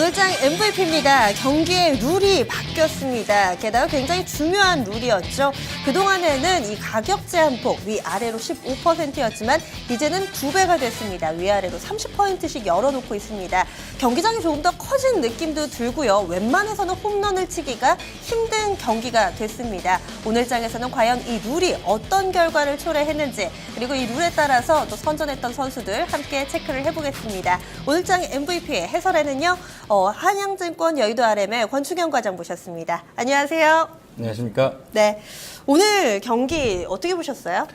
오늘장 MVP입니다. 경기의 룰이 바뀌었습니다. 게다가 굉장히 중요한 룰이었죠. 그동안에는 이 가격 제한폭 위아래로 15%였지만 이제는 2배가 됐습니다. 위아래로 30%씩 열어놓고 있습니다. 경기장이 조금 더 커진 느낌도 들고요. 웬만해서는 홈런을 치기가 힘든 경기가 됐습니다. 오늘장에서는 과연 이 룰이 어떤 결과를 초래했는지 그리고 이 룰에 따라서 또 선전했던 선수들 함께 체크를 해보겠습니다. 오늘장 MVP 해설에는요. 한양증권 여의도 RM의 권충현 과장 모셨습니다. 안녕하세요. 안녕하십니까? 네, 오늘 경기 어떻게 보셨어요?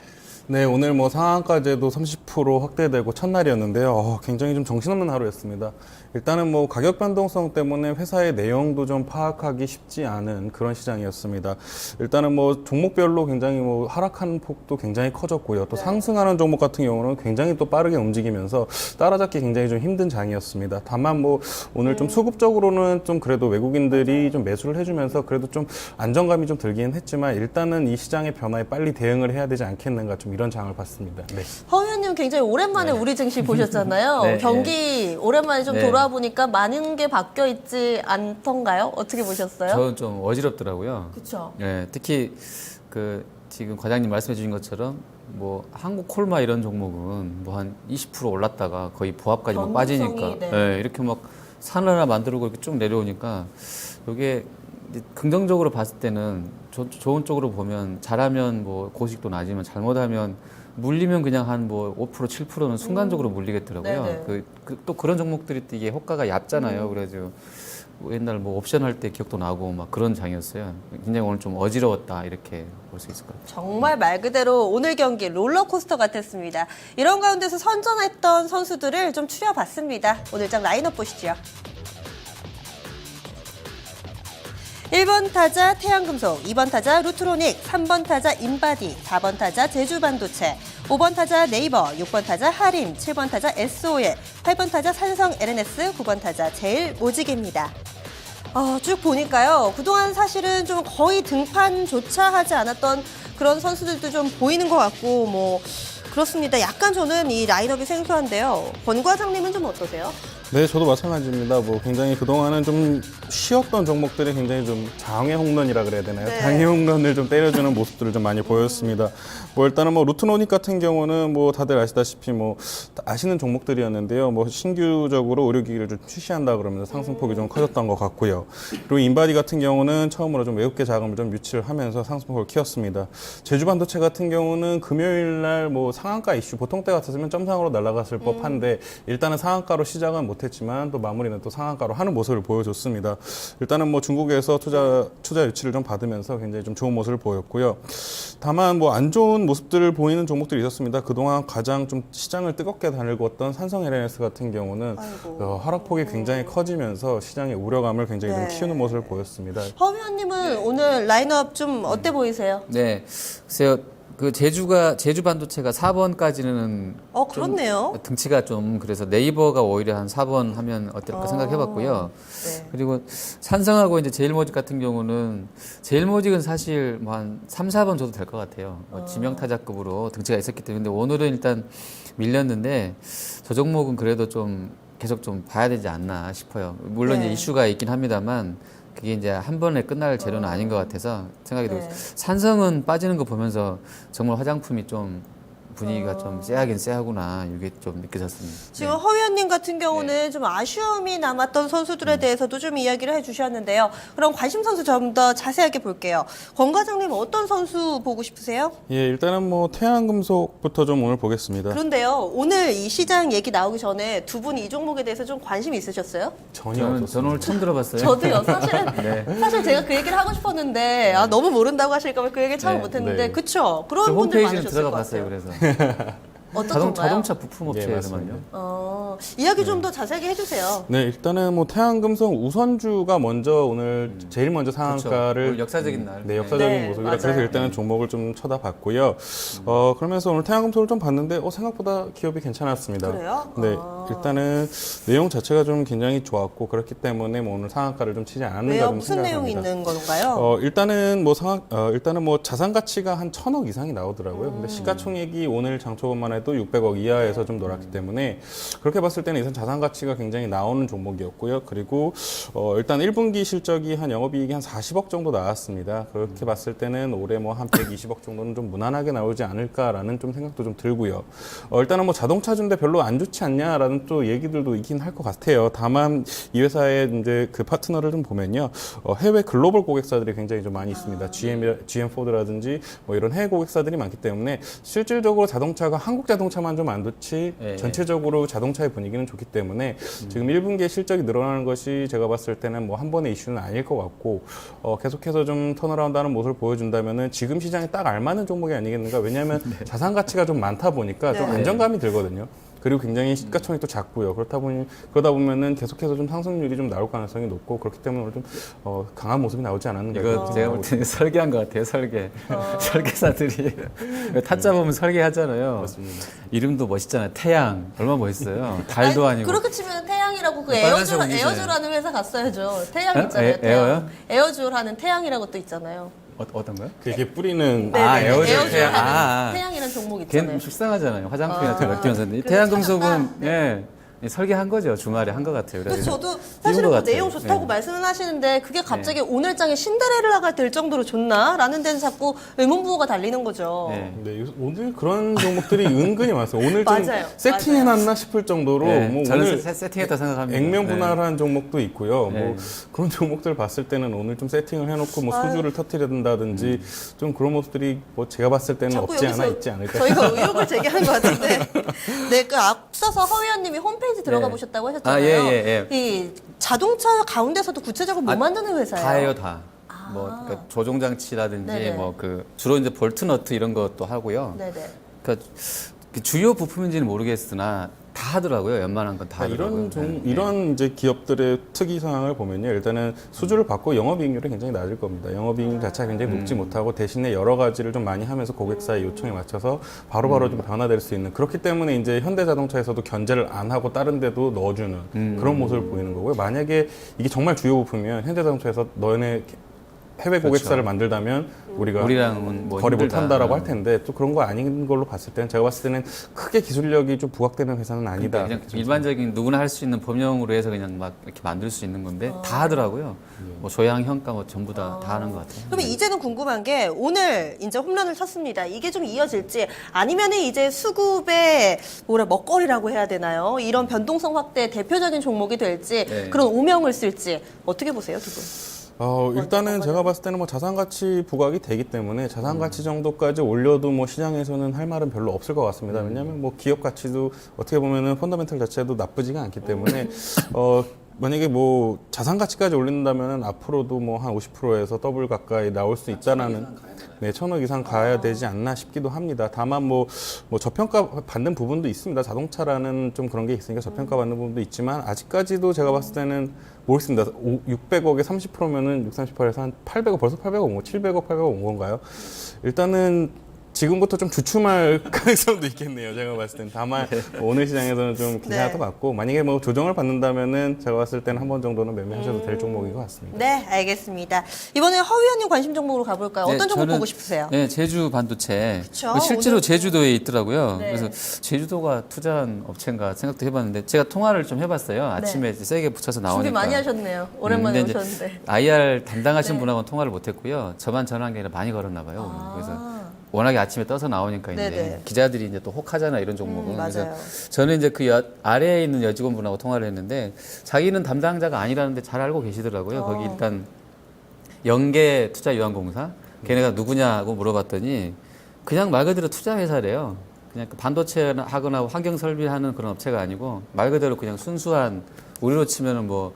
네, 오늘 뭐 상한가제도 30% 확대되고 첫날이었는데요. 굉장히 좀 정신없는 하루였습니다. 일단은 뭐 가격 변동성 때문에 회사의 내용도 좀 파악하기 쉽지 않은 그런 시장이었습니다. 일단은 뭐 종목별로 굉장히 뭐 하락하는 폭도 굉장히 커졌고요. 또 상승하는 종목 같은 경우는 굉장히 또 빠르게 움직이면서 따라잡기 굉장히 좀 힘든 장이었습니다. 다만 뭐 오늘 좀 수급적으로는 좀 그래도 외국인들이 좀 매수를 해주면서 그래도 좀 안정감이 좀 들긴 했지만 일단은 이 시장의 변화에 빨리 대응을 해야 되지 않겠는가 좀 이런 장을 봤습니다. 네. 허 의원님 굉장히 오랜만에 우리 증시 보셨잖아요. 네, 경기 오랜만에 좀 네. 돌아보니까 많은 게 바뀌어 있지 않던가요? 어떻게 보셨어요? 저는 좀 어지럽더라고요. 그렇죠. 예, 특히 그 지금 과장님 말씀해 주신 것처럼 뭐 한국 콜마 이런 종목은 뭐 한 20% 올랐다가 거의 보합까지 막 변동성이, 빠지니까 네. 예, 이렇게 막 산을 하나 만들고 이렇게 쭉 내려오니까 이게 이제 긍정적으로 봤을 때는 좋은 쪽으로 보면 잘하면 뭐 고식도 나지만 잘못하면 물리면 그냥 한 뭐 5% 7%는 순간적으로 물리겠더라고요. 네네. 또 그런 종목들이 또 이게 호가가 얕잖아요. 그래서 옛날 뭐 옵션 할 때 기억도 나고 막 그런 장이었어요. 굉장히 오늘 좀 어지러웠다 이렇게 볼 수 있을 것 같아요. 정말 말 그대로 오늘 경기 롤러코스터 같았습니다. 이런 가운데서 선전했던 선수들을 좀 추려봤습니다. 오늘장 라인업 보시죠. 1번 타자 태양금속, 2번 타자 루트로닉, 3번 타자 인바디, 4번 타자 제주반도체, 5번 타자 네이버, 6번 타자 하림, 7번 타자 SOL, 8번 타자 산성 LNS, 9번 타자 제일모직입니다. 쭉 보니까요. 그동안 사실은 좀 거의 등판조차 하지 않았던 그런 선수들도 좀 보이는 것 같고 뭐 그렇습니다. 약간 저는 이 라인업이 생소한데요. 권 과장님은 좀 어떠세요? 네, 저도 마찬가지입니다. 뭐 굉장히 그동안은 좀 쉬었던 종목들이 굉장히 좀 장외 홈런이라 그래야 되나요? 네. 장외 홈런을 좀 때려주는 모습들을 좀 많이 보였습니다. 뭐 일단은 뭐 루트노닉 같은 경우는 뭐 다들 아시다시피 뭐 아시는 종목들이었는데요. 뭐 신규적으로 의료기기를 좀 출시한다 그러면서 상승폭이 좀 커졌던 것 같고요. 그리고 인바디 같은 경우는 처음으로 좀 외국계 자금을 좀 유치를 하면서 상승폭을 키웠습니다. 제주반도체 같은 경우는 금요일 날 뭐 상한가 이슈 보통 때 같았으면 점상으로 날아갔을 법한데 일단은 상한가로 시작은 못했지만 또 마무리는 또 상한가로 하는 모습을 보여줬습니다. 일단은 뭐 중국에서 투자 유치를 좀 받으면서 굉장히 좀 좋은 모습을 보였고요. 다만 뭐 안 좋은 모습들을 보이는 종목들이 있었습니다. 그동안 가장 좀 시장을 뜨겁게 달궜던 산성 LNS 같은 경우는 하락폭이 굉장히 커지면서 시장의 우려감을 굉장히 좀 키우는 모습을 보였습니다. 허 의원님은 오늘 라인업 좀 어때 보이세요? 네, 글쎄요. 그 제주 반도체가 4번까지는 그렇네요. 등치가 좀 그래서 네이버가 오히려 한 4번 하면 어떨까 생각해봤고요. 네. 그리고 산성하고 이제 제일모직 같은 경우는 제일모직은 사실 뭐 한 3, 4번 줘도 될 것 같아요. 뭐 지명타자급으로 등치가 있었기 때문에. 근데 오늘은 일단 밀렸는데 저 종목은 그래도 좀 계속 좀 봐야 되지 않나 싶어요. 물론 네. 이제 이슈가 있긴 합니다만 그게 이제 한 번에 끝날 재료는 아닌 것 같아서 생각이 들고 산성은 빠지는 거 보면서 정말 화장품이 좀 분위기가 좀 쎄하긴 쎄하구나 이게 좀 느껴졌습니다. 지금 허 의원님 같은 경우는 좀 아쉬움이 남았던 선수들에 대해서도 좀 이야기를 해주셨는데요. 그럼 관심 선수 좀 더 자세하게 볼게요. 권 과장님 어떤 선수 보고 싶으세요? 예, 일단은 뭐 태양금속부터 좀 오늘 보겠습니다. 그런데요. 오늘 이 시장 얘기 나오기 전에 두 분이 이 종목에 대해서 좀 관심 있으셨어요? 전혀 저는 없었습니다. 오늘 처음 들어봤어요. 저도요. 사실 제가 그 얘기를 하고 싶었는데 너무 모른다고 하실까 봐 그 얘기를 참 네, 못했는데 네. 그쵸? 저 그런 분들 홈페이지는 많으셨을 들어가 것 봤어요. 같아요. 그래서 어떤 건가요? 자동차 부품 업체에서만요. 이야기 좀 더 자세하게 해주세요. 네, 일단은 뭐 태양금속 우선주가 먼저 오늘 제일 먼저 상한가를 오늘 역사적인 날. 네, 역사적인 네, 모습이라 맞아요. 그래서 일단은 종목을 좀 쳐다봤고요. 그러면서 오늘 태양금속을 좀 봤는데 생각보다 기업이 괜찮았습니다. 그래요? 네, 일단은 내용 자체가 좀 굉장히 좋았고 그렇기 때문에 뭐 오늘 상한가를 좀 치지 않았는가 왜요? 좀 무슨 내용이 생각합니다. 있는 건가요? 일단은 뭐 자산 가치가 한 1,000억 이상이 나오더라고요. 근데 시가총액이 오늘 장 초반만 해도 해도 600억 이하에서 좀 놀았기 때문에 그렇게 봤을 때는 이선 자산 가치가 굉장히 나오는 종목이었고요. 그리고 일단 1분기 실적이 한 영업이익이 한 40억 정도 나왔습니다. 그렇게 봤을 때는 올해 뭐 한 120억 정도는 좀 무난하게 나오지 않을까라는 좀 생각도 좀 들고요. 일단은 뭐 자동차주인데 별로 안 좋지 않냐라는 또 얘기들도 있긴 할 것 같아요. 다만 이 회사의 이제 그 파트너를 좀 보면요. 해외 글로벌 고객사들이 굉장히 좀 많이 있습니다. GM 포드라든지 뭐 이런 해외 고객사들이 많기 때문에 실질적으로 자동차가 한국 자동차만 좀 안 좋지 예, 전체적으로 자동차의 분위기는 좋기 때문에 지금 1분기에 실적이 늘어나는 것이 제가 봤을 때는 뭐 한 번의 이슈는 아닐 것 같고 계속해서 좀 턴어라운드하는 모습을 보여준다면은 지금 시장에 딱 알맞는 종목이 아니겠는가. 왜냐하면 자산 가치가 좀 많다 보니까 좀 네. 안정감이 들거든요. 그리고 굉장히 시가총액도 작고요. 그러다 보면은 계속해서 좀 상승률이 좀 나올 가능성이 높고 그렇기 때문에 오늘 좀 강한 모습이 나오지 않았는가. 이거 제가 볼 때는 설계한 것 같아요. 설계사들이 타짜 보면 설계하잖아요. 맞습니다. 이름도 멋있잖아요. 태양 얼마나 멋있어요. 달도 아니, 아니고. 그렇게 치면 태양이라고 그 빨간색 옷이잖아요. 에어주라는 회사 갔어야죠. 태양 어? 있잖아요. 에어요? 에어주라는 태양이라고 또 있잖아요. 어떤 거요? 이렇게 뿌리는 에어주 태양. 태양이라는 종목 걔는 있잖아요. 속상하잖아요. 화장품 같은 거 끼면서. 태양금속은 설계한 거죠. 주말에 한 것 같아요. 그래서 저도 띄운 사실은 것 그 같아요. 내용 좋다고 네. 말씀은 하시는데 그게 갑자기 오늘장에 신데렐라가 될 정도로 좋나라는 데는 자꾸 의문부호가 달리는 거죠. 네. 네, 오늘 그런 종목들이 은근히 많습니다. 오늘 좀 맞아요. 세팅해놨나 싶을 정도로 네, 뭐 저는 오늘 세팅했다 생각합니다. 액면분할한 종목도 있고요. 네. 뭐 그런 종목들 봤을 때는 오늘 좀 세팅을 해놓고 뭐 수주를 터뜨린다든지 좀 그런 모습들이 뭐 제가 봤을 때는 자꾸 없지 여기서 않아 있지 않을까. 저희가 의혹을 제기하는 것 같은데. 네, 그 앞서서 허 의원님이 홈페이지 들어가 네. 보셨다고 하셨잖아요. 예. 이 자동차 가운데서도 구체적으로 뭐 만드는 회사예요? 다예요, 다. 뭐 그러니까 조종 장치라든지 네네. 뭐 그 주로 이제 볼트 너트 이런 것도 하고요. 네네. 그러니까 그 주요 부품인지는 모르겠으나 다 하더라고요. 웬만한 건 다 하더라고요. 이런 이제 기업들의 특이 상황을 보면요. 일단은 수주를 받고 영업이익률이 굉장히 낮을 겁니다. 영업이익 자체가 굉장히 높지 못하고 대신에 여러 가지를 좀 많이 하면서 고객사의 요청에 맞춰서 바로바로 좀 변화될 수 있는 그렇기 때문에 이제 현대자동차에서도 견제를 안 하고 다른 데도 넣어주는 그런 모습을 보이는 거고요. 만약에 이게 정말 주요 부품이면 현대자동차에서 너네 해외 고객사를 만들다면 우리랑은 뭐 거래 힘들다. 못한다라고 할 텐데 또 그런 거 아닌 걸로 봤을 때는 제가 봤을 때는 크게 기술력이 좀 부각되는 회사는 아니다. 그냥 일반적인 누구나 할 수 있는 범용으로 해서 그냥 막 이렇게 만들 수 있는 건데 다 하더라고요. 뭐 조향, 형가 뭐 전부 다 하는 것 같아요. 그러면 이제는 궁금한 게 오늘 이제 홈런을 쳤습니다. 이게 좀 이어질지 아니면은 이제 수급의 먹거리라고 해야 되나요? 이런 변동성 확대 대표적인 종목이 될지 네. 그런 오명을 쓸지 어떻게 보세요, 두 분? 일단은 제가 봤을 때는 뭐 자산가치 부각이 되기 때문에 자산가치 정도까지 올려도 뭐 시장에서는 할 말은 별로 없을 것 같습니다. 왜냐하면 뭐 기업 가치도 어떻게 보면은 펀더멘털 자체도 나쁘지가 않기 때문에 만약에 뭐 자산가치까지 올린다면 앞으로도 뭐 한 50%에서 더블 가까이 나올 수 있다라는 네, 1,000억 이상 가야 되지 않나 싶기도 합니다. 다만 뭐 저평가 받는 부분도 있습니다. 자동차라는 좀 그런 게 있으니까 저평가 받는 부분도 있지만 아직까지도 제가 봤을 때는 모르겠습니다. 600억에 30%면은 6, 38에서 한 800억, 벌써 800억 온 거, 700억, 800억 온 건가요? 일단은 지금부터 좀 주춤할 가능성도 있겠네요. 제가 봤을 때는. 다만 오늘 시장에서는 좀 괜찮을 것 같고 만약에 뭐 조정을 받는다면은 제가 봤을 때는 한 번 정도는 매매하셔도 될 종목인 것 같습니다. 네, 알겠습니다. 이번에 허 의원님 관심 종목으로 가볼까요? 어떤 종목 보고 싶으세요? 네, 제주 반도체. 그쵸, 실제로 오늘- 제주도에 있더라고요. 네. 그래서 제주도가 투자한 업체인가 생각도 해봤는데 제가 통화를 좀 해봤어요. 아침에 세게 붙여서 나오니까. 준비 많이 하셨네요. 오랜만에 근데 이제 오셨는데. IR 담당하신 분하고는 통화를 못했고요. 저만 전화한 게 아니라 많이 걸었나 봐요. 오늘. 그래서 워낙에 아침에 떠서 나오니까 이제 네네. 기자들이 이제 또 혹하잖아 이런 종목은. 맞아요. 그래서 저는 이제 그 아래에 있는 여직원분하고 통화를 했는데 자기는 담당자가 아니라는데 잘 알고 계시더라고요. 거기 일단 영계 투자유한공사 걔네가 누구냐고 물어봤더니 그냥 말 그대로 투자 회사래요. 그냥 그 반도체 하거나 환경 설비하는 그런 업체가 아니고 말 그대로 그냥 순수한 우리로 치면은 뭐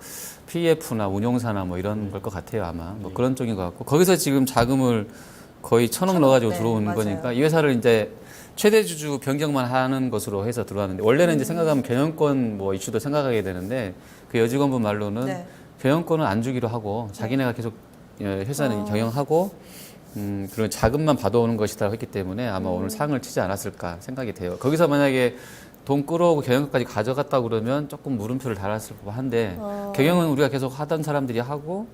PF나 운용사나 뭐 이런 걸 것 같아요 아마 뭐 그런 쪽인 것 같고 거기서 지금 자금을 거의 1,000억 넣어가지고 네, 들어온 맞아요. 거니까 이 회사를 이제 최대 주주 변경만 하는 것으로 해서 들어왔는데 원래는 이제 생각하면 경영권 뭐 이슈도 생각하게 되는데 그 여직원분 말로는 네. 경영권은 안 주기로 하고 자기네가 계속 회사는 경영하고 그런 자금만 받아오는 것이다 했기 때문에 아마 오늘 상을 치지 않았을까 생각이 돼요. 거기서 만약에 돈 끌어오고 경영까지 가져갔다 그러면 조금 물음표를 달았을 법한데 경영은 우리가 계속 하던 사람들이 하고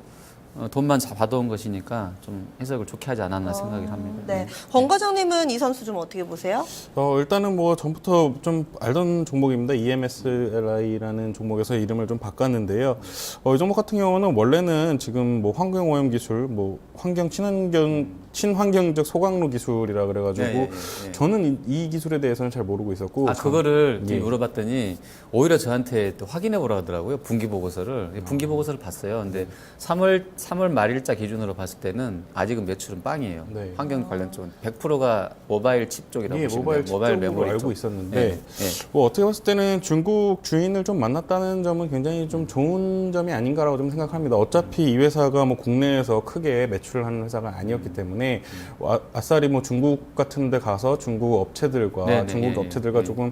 돈만 받아온 것이니까 좀 해석을 좋게 하지 않았나 생각을 합니다. 네. 권 과장님은 이 선수 좀 어떻게 보세요? 일단은 뭐 전부터 좀 알던 종목입니다. EMSLI라는 종목에서 이름을 좀 바꿨는데요. 이 종목 같은 경우는 원래는 지금 뭐 환경오염 기술, 뭐 친환경적 소각로 기술이라 그래가지고 예. 저는 이 기술에 대해서는 잘 모르고 있었고. 그거를 예. 물어봤더니 오히려 저한테 또 확인해 보라 하더라고요. 분기 보고서를. 분기 보고서를 봤어요. 근데 3월 말일자 기준으로 봤을 때는 아직은 매출은 빵이에요. 네. 환경 관련 쪽은 100%가 모바일 칩 쪽이라고 예, 보시면 모바일 돼요. 모바일 쪽으로 메모리 알고 쪽. 있었는데 예, 예. 뭐 어떻게 봤을 때는 중국 주인을 좀 만났다는 점은 굉장히 좀 좋은 점이 아닌가라고 좀 생각합니다. 어차피 이 회사가 뭐 국내에서 크게 매출을 하는 회사가 아니었기 때문에 아싸리 뭐 중국 같은 데 가서 중국 업체들과 네, 네, 중국 예, 예. 업체들과 조금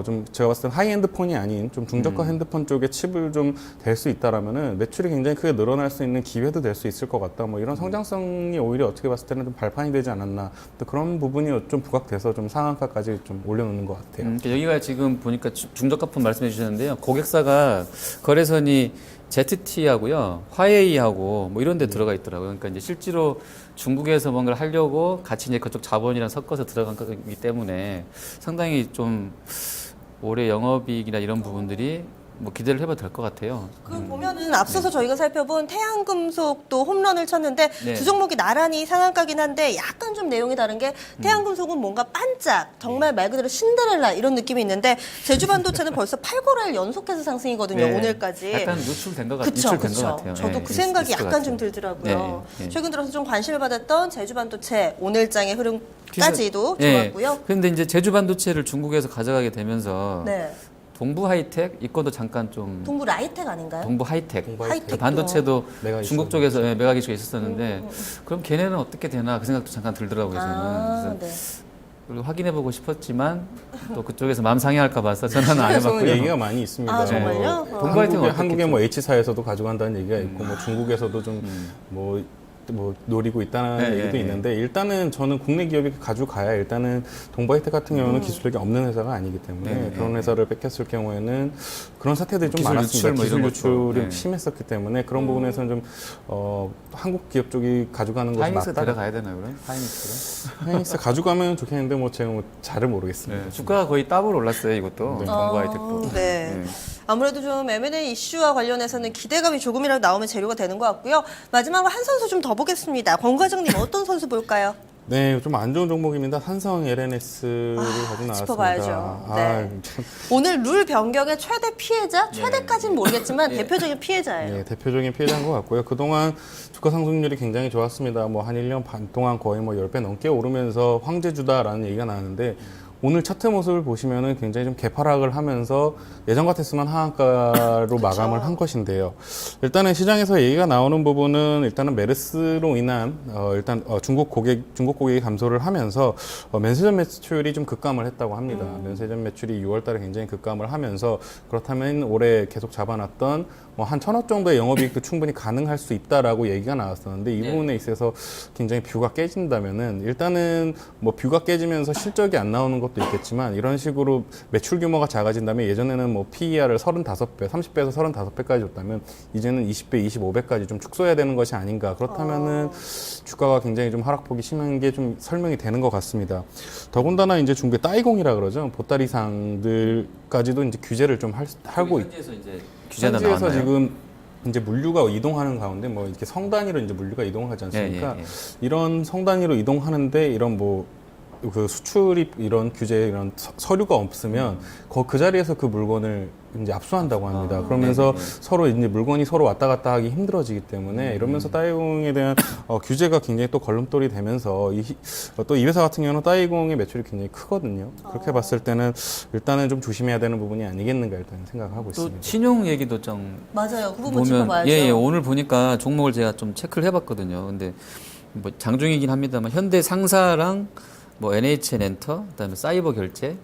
좀 제가 봤을 땐 하이엔드 폰이 아닌 좀 중저가 핸드폰 쪽에 칩을 좀 댈 수 있다라면은 매출이 굉장히 크게 늘어날 수 있는 기회도 될 수 있을 것 같다. 뭐 이런 성장성이 오히려 어떻게 봤을 때는 좀 발판이 되지 않았나. 또 그런 부분이 좀 부각돼서 좀 상한가까지 좀 올려놓는 것 같아요. 그러니까 여기가 지금 보니까 중저가폰 말씀해 주셨는데요. 고객사가 거래선이 ZT하고요, 화웨이하고 뭐 이런 데 들어가 있더라고요. 그러니까 이제 실제로 중국에서 뭔가를 하려고 같이 이제 그쪽 자본이랑 섞어서 들어간 거기 때문에 상당히 좀 올해 영업이익이나 이런 부분들이 뭐 기대를 해봐도 될 것 같아요. 그 보면은 앞서서 저희가 살펴본 태양금속도 홈런을 쳤는데 네. 두 종목이 나란히 상한가긴 한데 약간 좀 내용이 다른 게 태양금속은 뭔가 반짝 정말 말 그대로 신데렐라 이런 느낌이 있는데 제주반도체는 벌써 8거래일 연속해서 상승이거든요. 네. 오늘까지. 약간 누출된 것 그쵸, 것 그쵸. 같아요. 저도 예, 그 생각이 있을 것 약간 같아요. 좀 들더라고요. 네, 네. 최근 들어서 좀 관심을 받았던 제주반도체 오늘장의 흐름까지도 예. 좋았고요. 그런데 이제 제주 반도체를 중국에서 가져가게 되면서 네. 동부 하이텍 이건도 잠깐 좀 동부 라이텍 아닌가요? 동부 하이텍 하이텍도. 반도체도 메가 중국 이슈. 쪽에서 메가 기슈가 있었었는데 그럼 걔네는 어떻게 되나 그 생각도 잠깐 들더라고요 저는. 아, 그래서 네. 그리고 확인해보고 싶었지만 또 그쪽에서 마음 상해할까 봐서 저는 안 해서는 해봤고요. 얘기가 많이 있습니다. 아, 정말요? 뭐 동부 하이텍은 한국의 어떻겠죠? 뭐 H사에서도 가져간다는 얘기가 있고 뭐 중국에서도 좀 뭐 노리고 있다는 네, 얘기도 네, 있는데 일단은 저는 국내 기업이 가져가야 일단은 동바이텍 같은 경우는 기술력이 없는 회사가 아니기 때문에 네, 그런 네, 회사를 뺏겼을 경우에는 그런 사태들이 좀 기술 많았습니다. 유출 뭐 기술 이런 유출이 것도. 네. 심했었기 때문에 그런 부분에서는 좀 한국 기업 쪽이 가져가는 것이 하이닉스 맞다. 데려가야 되나요 그럼? 하이닉스로? 하이닉스 가져가면 좋겠는데 뭐 제가 뭐 잘은 모르겠습니다. 네, 주가가 거의 더블 올랐어요 이것도 동부 하이텍도. 네. 네. 아무래도 좀 M&A 이슈와 관련해서는 기대감이 조금이라도 나오면 재료가 되는 것 같고요. 마지막으로 한 선수 좀 더 보겠습니다. 권 과장님 어떤 선수 볼까요? 네, 좀 안 좋은 종목입니다. 삼성 LNS를 가지고 나왔습니다. 짚어봐야죠. 네. 오늘 룰 변경의 최대 피해자? 최대까지는 모르겠지만 대표적인 피해자예요. 네, 대표적인 피해자인 것 같고요. 그동안 주가 상승률이 굉장히 좋았습니다. 뭐 한 1년 반 동안 거의 뭐 10배 넘게 오르면서 황제주다라는 얘기가 나왔는데 오늘 차트 모습을 보시면은 굉장히 좀 개파락을 하면서 예전 같았으면 하한가로 마감을 한 것인데요. 일단은 시장에서 얘기가 나오는 부분은 일단은 메르스로 인한 중국 고객이 감소를 하면서 면세점 매출이 좀 급감을 했다고 합니다. 면세점 매출이 6월달에 굉장히 급감을 하면서 그렇다면 올해 계속 잡아놨던 뭐 한 1,000억 정도의 영업이익도 충분히 가능할 수 있다라고 얘기가 나왔었는데 이 부분에 있어서 굉장히 뷰가 깨진다면은 일단은 뭐 뷰가 깨지면서 실적이 안 나오는 것도 있겠지만 이런 식으로 매출 규모가 작아진다면 예전에는 뭐 PER을 35배, 30배에서 35배까지 줬다면 이제는 20배, 25배까지 좀 축소해야 되는 것이 아닌가. 그렇다면은 주가가 굉장히 좀 하락폭이 심한 게 좀 설명이 되는 것 같습니다. 더군다나 이제 중국의 따이공이라 그러죠. 보따리상들까지도 이제 규제를 좀 하고 있고. 현지에서 이제 규제가 현지에서 나왔나요? 지금 이제 물류가 이동하는 가운데 뭐 이렇게 성 단위로 이제 물류가 이동하지 않습니까? 예, 예, 예. 이런 성 단위로 이동하는데 이런 뭐 그 수출입 이런 규제 이런 서류가 없으면 그 자리에서 그 물건을 이제 압수한다고 합니다. 그러면서 서로 이제 물건이 서로 왔다 갔다 하기 힘들어지기 때문에 이러면서 따이공에 대한 규제가 굉장히 또 걸림돌이 되면서 또 이 회사 같은 경우는 따이공의 매출이 굉장히 크거든요. 그렇게 봤을 때는 일단은 좀 조심해야 되는 부분이 아니겠는가 일단 생각하고 또 있습니다. 신용 얘기도 좀 맞아요. 그 부분 보면 짚어봐야죠. 예, 오늘 보니까 종목을 제가 좀 체크를 해봤거든요. 근데 뭐 장중이긴 합니다만 현대 상사랑 뭐 NHN엔터, 그다음에 사이버 결제,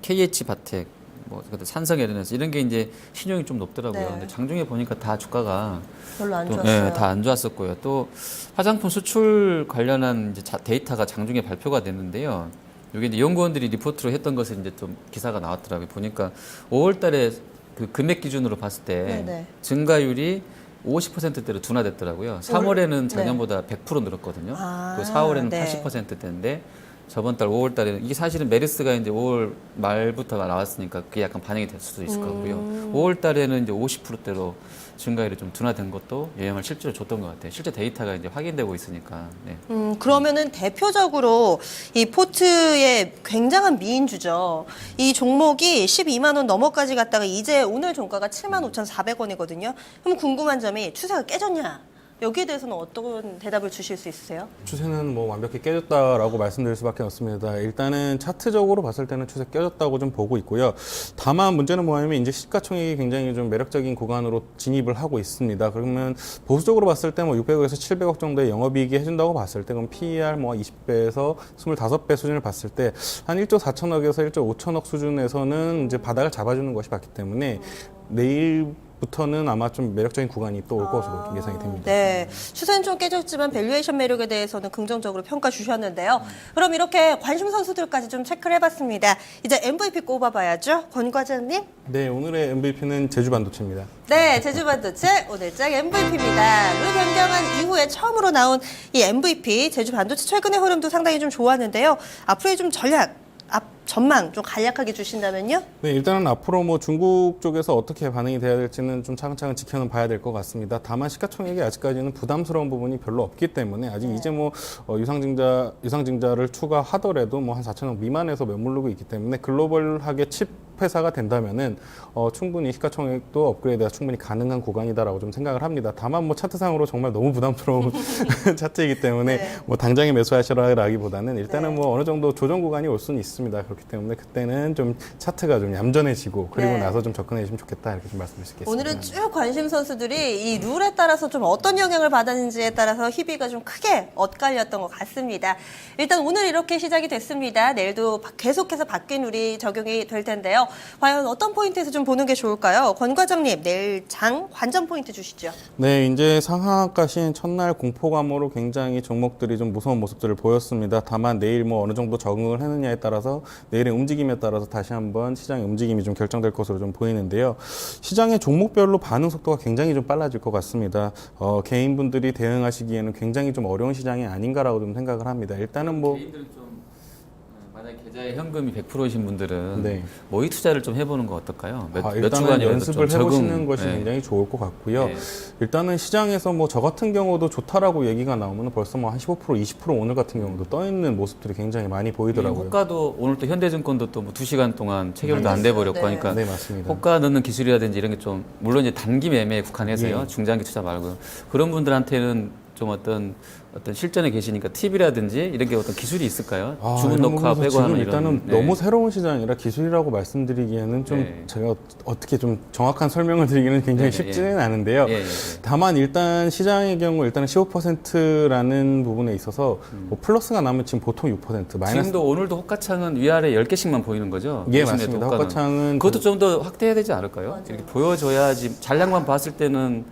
KH 바텍, 뭐 산성 LNS 이런 게 이제 신용이 좀 높더라고요. 네. 근데 장중에 보니까 다 주가가 별로 안 또, 좋았어요. 예, 다 안 좋았었고요. 또 화장품 수출 관련한 이제 데이터가 장중에 발표가 됐는데요. 이게 이제 연구원들이 리포트로 했던 것을 이제 좀 기사가 나왔더라고요. 보니까 5월달에 그 금액 기준으로 봤을 때 네네. 증가율이 50%대로 둔화됐더라고요. 3월에는 작년보다 100% 늘었거든요. 아, 그 4월에는 네. 80%대인데 저번 달 5월 달에는 이게 사실은 메르스가 이제 5월 말부터 나왔으니까 그게 약간 반영이 될 수도 있을 거고요. 5월 달에는 이제 50%대로 증가율이 좀 둔화된 것도 영향을 실제로 줬던 것 같아요. 실제 데이터가 이제 확인되고 있으니까. 네. 그러면은 대표적으로 이 포트의 굉장한 미인주죠. 이 종목이 12만 원 넘어까지 갔다가 이제 오늘 종가가 75,400원이거든요. 그럼 궁금한 점이 추세가 깨졌냐? 여기에 대해서는 어떤 대답을 주실 수 있으세요? 추세는 뭐 완벽히 깨졌다라고 말씀드릴 수밖에 없습니다. 일단은 차트적으로 봤을 때는 추세 깨졌다고 좀 보고 있고요. 다만 문제는 뭐냐면 이제 시가총액이 굉장히 좀 매력적인 구간으로 진입을 하고 있습니다. 그러면 보수적으로 봤을 때 뭐 600억에서 700억 정도의 영업이익이 해준다고 봤을 때 그럼 PER 뭐 20배에서 25배 수준을 봤을 때 한 1조 4천억에서 1조 5천억 수준에서는 이제 바닥을 잡아주는 것이 맞기 때문에 내일부터는 아마 좀 매력적인 구간이 또 올 것으로 예상이 됩니다. 네, 추세는 좀 깨졌지만 밸류에이션 매력에 대해서는 긍정적으로 평가 주셨는데요. 그럼 이렇게 관심 선수들까지 좀 체크를 해봤습니다. 이제 MVP 꼽아봐야죠. 권 과장님. 네, 오늘의 MVP는 제주반도체입니다. 네, 제주반도체 오늘장 MVP입니다. 루 변경한 이후에 처음으로 나온 이 MVP 제주반도체 최근의 흐름도 상당히 좀 좋았는데요. 앞으로의 좀 전략, 전망 좀 간략하게 주신다면요? 네, 일단은 앞으로 뭐 중국 쪽에서 어떻게 반응이 돼야 될지는 좀 차근차근 지켜는 봐야 될 것 같습니다. 다만 시가총액이 아직까지는 부담스러운 부분이 별로 없기 때문에 아직 이제 뭐 유상증자를 추가하더라도 뭐 한 4천억 미만에서 머무르고 있기 때문에 글로벌하게 칩 회사가 된다면은 충분히 시가총액도 업그레이드가 충분히 가능한 구간이다라고 좀 생각을 합니다. 다만 뭐 차트상으로 정말 너무 부담스러운 차트이기 때문에 네. 뭐 당장에 매수하시라기보다는 일단은 네. 뭐 어느 정도 조정 구간이 올 수는 있습니다. 그렇기 때문에 그때는 좀 차트가 좀 얌전해지고 그리고 네. 나서 좀 접근해 주시면 좋겠다 이렇게 좀 말씀드릴 수 있겠습니다. 오늘은 쭉 관심 선수들이 이 룰에 따라서 좀 어떤 영향을 받았는지에 따라서 희비가 좀 크게 엇갈렸던 것 같습니다. 일단 오늘 이렇게 시작이 됐습니다. 내일도 계속해서 바뀐 룰이 적용이 될 텐데요. 과연 어떤 포인트에서 좀 보는 게 좋을까요? 권 과장님, 내일 장 관전 포인트 주시죠. 네, 이제 상한가 시행 첫날 공포감으로 굉장히 종목들이 좀 무서운 모습들을 보였습니다. 다만 내일 뭐 어느 정도 적응을 하느냐에 따라서 내일의 움직임에 따라서 다시 한번 시장의 움직임이 좀 결정될 것으로 좀 보이는데요. 시장의 종목별로 반응 속도가 굉장히 좀 빨라질 것 같습니다. 개인분들이 대응하시기에는 굉장히 좀 어려운 시장이 아닌가라고 좀 생각을 합니다. 일단은 뭐 개인들은 좀 만약 계좌에 현금이 100%이신 분들은 네. 모의 투자를 좀 해보는 거 어떨까요? 몇 일단은 주간이라도 연습을 좀 해보시는 적응, 것이 네. 굉장히 좋을 것 같고요. 네. 일단은 시장에서 뭐 저 같은 경우도 좋다라고 얘기가 나오면 벌써 뭐 한 15%, 20% 오늘 같은 경우도 떠 있는 모습들이 굉장히 많이 보이더라고요. 호가도 오늘 또 현대증권도 또 뭐 2시간 동안 체결도 안 돼 버렸고 네. 하니까 네, 맞습니다. 호가 넣는 기술이라든지 이런 게 좀 물론 이제 단기 매매에 국한해서요. 예. 중장기 투자 말고 그런 분들한테는 좀 어떤 실전에 계시니까 팁이라든지 이런 게 어떤 기술이 있을까요? 주문 이런 넣고 부분에서 빼고 지금 하는 일단은 이런 너무 새로운 시장이라 기술이라고 말씀드리기에는 좀 네. 제가 어떻게 좀 정확한 설명을 드리기는 굉장히 네, 쉽지는 예. 않은데요. 예, 예, 예. 다만 일단 시장의 경우 일단은 15%라는 부분에 있어서 뭐 플러스가 나면 지금 보통 6% 마이너스 지금도 오늘도 호가창은 위아래 10개씩만 보이는 거죠? 예, 요즘에 맞습니다. 호가는. 호가창은 그것도 좀 더 확대해야 되지 않을까요? 이렇게 보여줘야지 잔량만 봤을 때는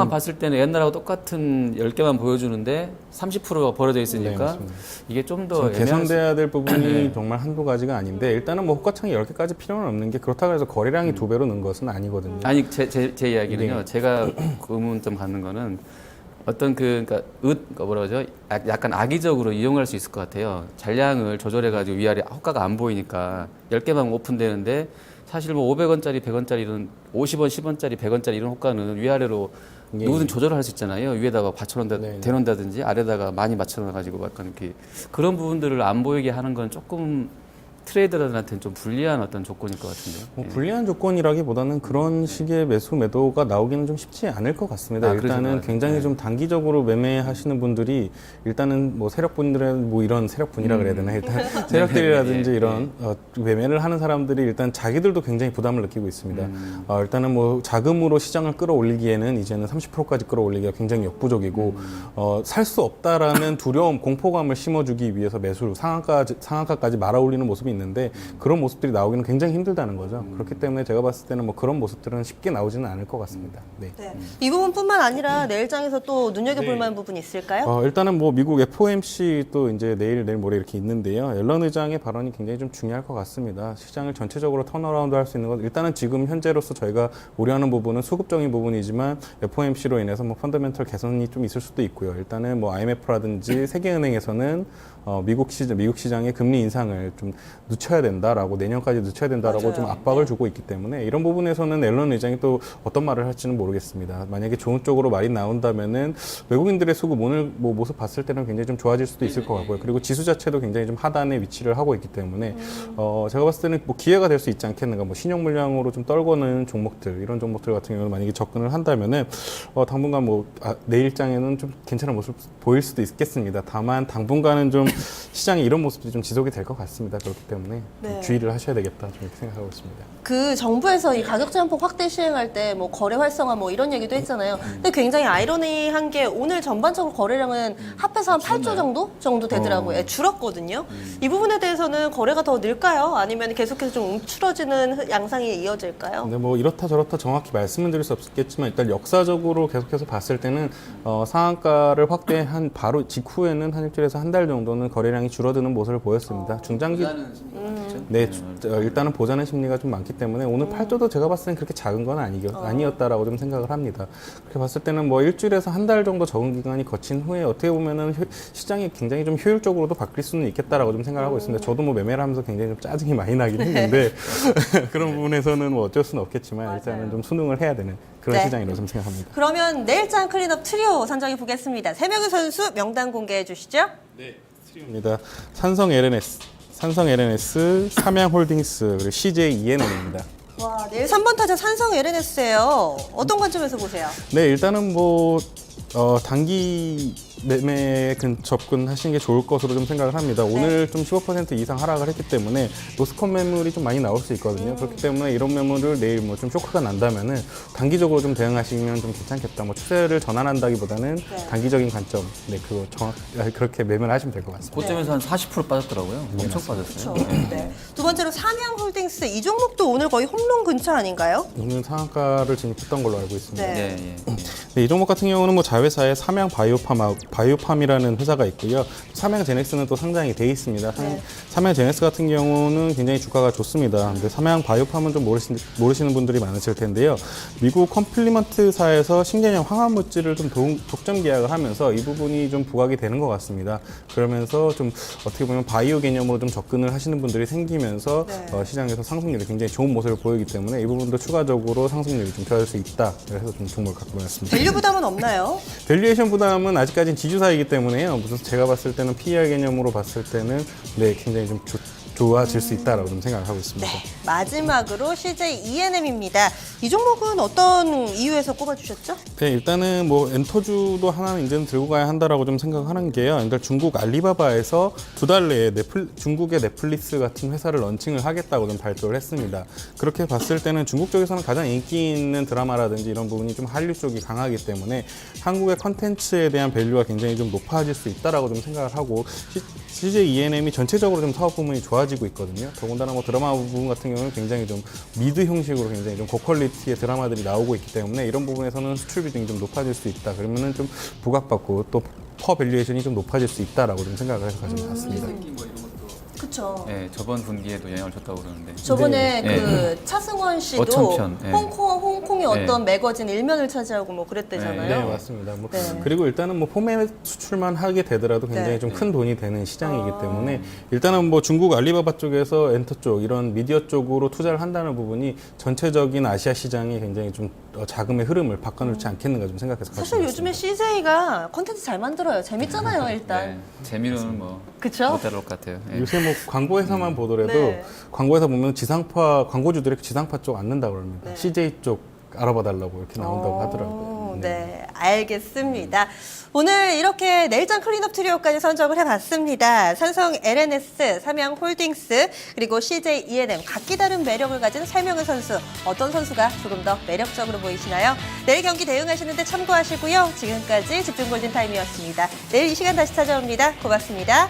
봤을 때는 옛날하고 똑같은 10개만 보여주는데 30%가 벌어져 네, 있으니까 맞습니다. 이게 좀 더 지금 개선돼야 될 부분이 네. 정말 한두 가지가 아닌데 일단은 뭐 호가창이 10개까지 필요는 없는 게 그렇다고 해서 거래량이 2배로 는 것은 아니거든요. 아니 제 이야기는요. 네. 제가 의문점 갖는 거는 어떤 그러니까 뭐라 그러죠? 약간 악의적으로 이용할 수 있을 것 같아요. 잔량을 조절해 가지고 위아래 호가가 안 보이니까 10개만 오픈되는데 사실 뭐 500원짜리, 100원짜리 이런 50원, 10원짜리, 100원짜리 이런 호가는 위아래로 예. 누구든 조절을 할 수 있잖아요. 위에다가 네. 대놓는다든지 아래다가 많이 맞춰놔 가지고 약간 이렇게 그런 부분들을 안 보이게 하는 건 조금 트레이더들한테는 좀 불리한 어떤 조건일 것 같은데요. 뭐 예. 불리한 조건이라기보다는 그런 식의 매도가 나오기는 좀 쉽지 않을 것 같습니다. 일단은 그러시구나. 굉장히 네. 좀 단기적으로 매매하시는 분들이 일단은 뭐 세력분들의 뭐 이런 세력분이라 그래야 되나 일단 세력들이라든지 예, 예. 이런 매매를 하는 사람들이 일단 자기들도 굉장히 부담을 느끼고 있습니다. 일단은 뭐 자금으로 시장을 끌어올리기에는 이제는 30%까지 끌어올리기가 굉장히 역부족이고 살 수 없다라는 두려움, 공포감을 심어주기 위해서 매수를 상한가까지 말아올리는 모습이 있는데 그런 모습들이 나오기는 굉장히 힘들다는 거죠. 그렇기 때문에 제가 봤을 때는 뭐 그런 모습들은 쉽게 나오지는 않을 것 같습니다. 네. 네. 이 부분뿐만 아니라 내일장에서 또 눈여겨볼 만한 부분이 있을까요? 일단은 뭐 미국 FOMC 또 이제 내일 모레 이렇게 있는데요. 옐런 의장의 발언이 굉장히 좀 중요할 것 같습니다. 시장을 전체적으로 턴어라운드 할 수 있는 것, 일단은 지금 현재로서 저희가 우려하는 부분은 수급적인 부분이지만 FOMC로 인해서 뭐 펀더멘털 개선이 좀 있을 수도 있고요. 일단은 뭐 IMF라든지 세계은행에서는 미국 시장의 금리 인상을 좀 늦춰야 된다라고, 내년까지 늦춰야 된다라고 맞아요. 좀 압박을 주고 있기 때문에 이런 부분에서는 앨런 의장이 또 어떤 말을 할지는 모르겠습니다. 만약에 좋은 쪽으로 말이 나온다면은 외국인들의 수급 오늘 뭐 모습 봤을 때는 굉장히 좀 좋아질 수도 있을 것 같고요. 그리고 지수 자체도 굉장히 좀 하단에 위치를 하고 있기 때문에 제가 봤을 때는 뭐 기회가 될 수 있지 않겠는가. 뭐 신용 물량으로 좀 떨고는 종목들, 이런 종목들 같은 경우는 만약에 접근을 한다면은 당분간 내일장에는 좀 괜찮은 모습 보일 수도 있겠습니다. 다만 당분간은 좀 시장에 이런 모습들이 좀 지속이 될 것 같습니다. 그렇기 때문에 네. 주의를 하셔야 되겠다, 좀 이렇게 생각하고 있습니다. 그 정부에서 이 가격 제한폭 확대 시행할 때 뭐 거래 활성화 뭐 이런 얘기도 했잖아요. 근데 굉장히 아이러니한 게 오늘 전반적으로 거래량은 합해서 한 8조 정도 되더라고요. 예, 줄었거든요. 이 부분에 대해서는 거래가 더 늘까요? 아니면 계속해서 좀 움츠러지는 양상이 이어질까요? 근데 뭐 이렇다 저렇다 정확히 말씀은 드릴 수 없겠지만 일단 역사적으로 계속해서 봤을 때는 상한가를 확대한 바로 직후에는 한 일주일에서 한 달 정도는 거래량이 줄어드는 모습을 보였습니다. 중장기 네, 일단은 보자는 심리가 좀 많기 때문에 오늘 8조도 제가 봤을 때는 그렇게 작은 건 아니었다라고 좀 생각을 합니다. 그렇게 봤을 때는 뭐 일주일에서 한 달 정도 적응 기간이 거친 후에 어떻게 보면은 시장이 굉장히 좀 효율적으로도 바뀔 수는 있겠다라고 좀 생각을 하고 있습니다. 저도 뭐 매매를 하면서 굉장히 좀 짜증이 많이 나긴 했는데 그런 부분에서는 뭐 어쩔 수는 없겠지만 일단은 좀 순응을 해야 되는 그런 네. 시장이라고 좀 생각합니다. 그러면 내일장 클린업 트리오 선정해 보겠습니다. 3명의 선수 명단 공개해 주시죠. 네, 트리오입니다. 삼성 LNS, 삼양홀딩스, 그리고 CJ ENM입니다. 와, 내일 3번 타자 산성 LNS예요. 어떤 관점에서 보세요? 네, 일단은 뭐 단기 매매에 접근하시는 게 좋을 것으로 좀 생각을 합니다. 오늘 좀 15% 이상 하락을 했기 때문에 로스컷 매물이 좀 많이 나올 수 있거든요. 그렇기 때문에 이런 매물을 내일 뭐 좀 쇼크가 난다면은 단기적으로 좀 대응하시면 좀 괜찮겠다. 뭐 추세를 전환한다기보다는 단기적인 관점, 그렇게 매매를 하시면 될 것 같습니다. 고점에서 한 40% 빠졌더라고요. 엄청 빠졌어요. 그렇죠. 네. 두 번째로 삼양홀딩스 이 종목도 오늘 거의 홈런 근처 아닌가요? 오늘 상한가를 진입했던 걸로 알고 있습니다. 네. 네, 이 종목 같은 경우는 뭐 자회사의 삼양 바이오팜이라는 회사가 있고요. 삼양 제넥스는 또 상장이 돼 있습니다. 삼양 제넥스 같은 경우는 굉장히 주가가 좋습니다. 근데 삼양 바이오팜은 좀 모르시는 분들이 많으실 텐데요. 미국 컴플리먼트사에서 신개념 항암 물질을 좀 독점 계약을 하면서 이 부분이 좀 부각이 되는 것 같습니다. 그러면서 좀 어떻게 보면 바이오 개념으로 좀 접근을 하시는 분들이 생기면서 시장에서 상승률이 굉장히 좋은 모습을 보이기 때문에 이 부분도 추가적으로 상승률이 좀 좋아질 수 있다. 그래서 좀 종목을 갖고 왔습니다. 밸류 부담은 없나요? 밸류에이션 부담은 아직까지는 지주사이기 때문에요. 무슨 제가 봤을 때는 PER 개념으로 봤을 때는 굉장히 좀 좋아질 수 있다라고 좀 생각을 하고 있습니다. 네. 마지막으로 CJ ENM입니다. 이 종목은 어떤 이유에서 꼽아주셨죠? 네, 일단은 뭐 엔터주도 하나는 이제는 들고 가야 한다라고 좀 생각하는 게요. 일단 중국 알리바바에서 2달 내에 중국의 넷플릭스 같은 회사를 런칭을 하겠다고 좀 발표를 했습니다. 그렇게 봤을 때는 중국 쪽에서는 가장 인기 있는 드라마라든지 이런 부분이 좀 한류 쪽이 강하기 때문에 한국의 컨텐츠에 대한 밸류가 굉장히 좀 높아질 수 있다라고 좀 생각을 하고 CJ ENM이 전체적으로 좀 사업 부문이 좋아지고 있거든요. 더군다나 뭐 드라마 부분 같은 경우는 굉장히 좀 미드 형식으로 굉장히 좀 고퀄리티의 드라마들이 나오고 있기 때문에 이런 부분에서는 수출 비중이 좀 높아질 수 있다. 그러면은 좀 부각받고 또 퍼 밸류에이션이 좀 높아질 수 있다라고 좀 생각을 해서 가지고 왔습니다. 그렇죠. 네, 저번 분기에도 영향을 줬다고 그러는데. 저번에 네. 그 차승원 씨도 어천편, 네. 홍콩의 어떤 네. 매거진 일면을 차지하고 뭐 그랬대잖아요. 네, 맞습니다. 뭐 네. 그리고 일단은 뭐 포맷 수출만 하게 되더라도 굉장히 네. 좀 큰 돈이 되는 시장이기 때문에 일단은 뭐 중국 알리바바 쪽에서 엔터 쪽 이런 미디어 쪽으로 투자를 한다는 부분이 전체적인 아시아 시장이 굉장히 좀 자금의 흐름을 바꿔놓지 않겠는가 좀 생각해서 사실 요즘에 CJ가 콘텐츠 잘 만들어요. 재밌잖아요, 일단. 네, 재미로는 뭐 그쵸? 못 다룰 것 같아요. 네. 요새 뭐 광고회사만 보더라도 네. 광고회사 보면 광고주들이 지상파 쪽 안 는다고 그럽니다. 네. CJ 쪽 알아봐달라고 이렇게 나온다고 하더라고요. 네, 알겠습니다. 오늘 이렇게 내일장 클린업 트리오까지 선정을 해봤습니다. 삼성 LNS, 삼양홀딩스, 그리고 CJ ENM 각기 다른 매력을 가진 3명의 선수. 어떤 선수가 조금 더 매력적으로 보이시나요? 내일 경기 대응하시는데 참고하시고요. 지금까지 집중골든타임이었습니다. 내일 이 시간 다시 찾아옵니다. 고맙습니다.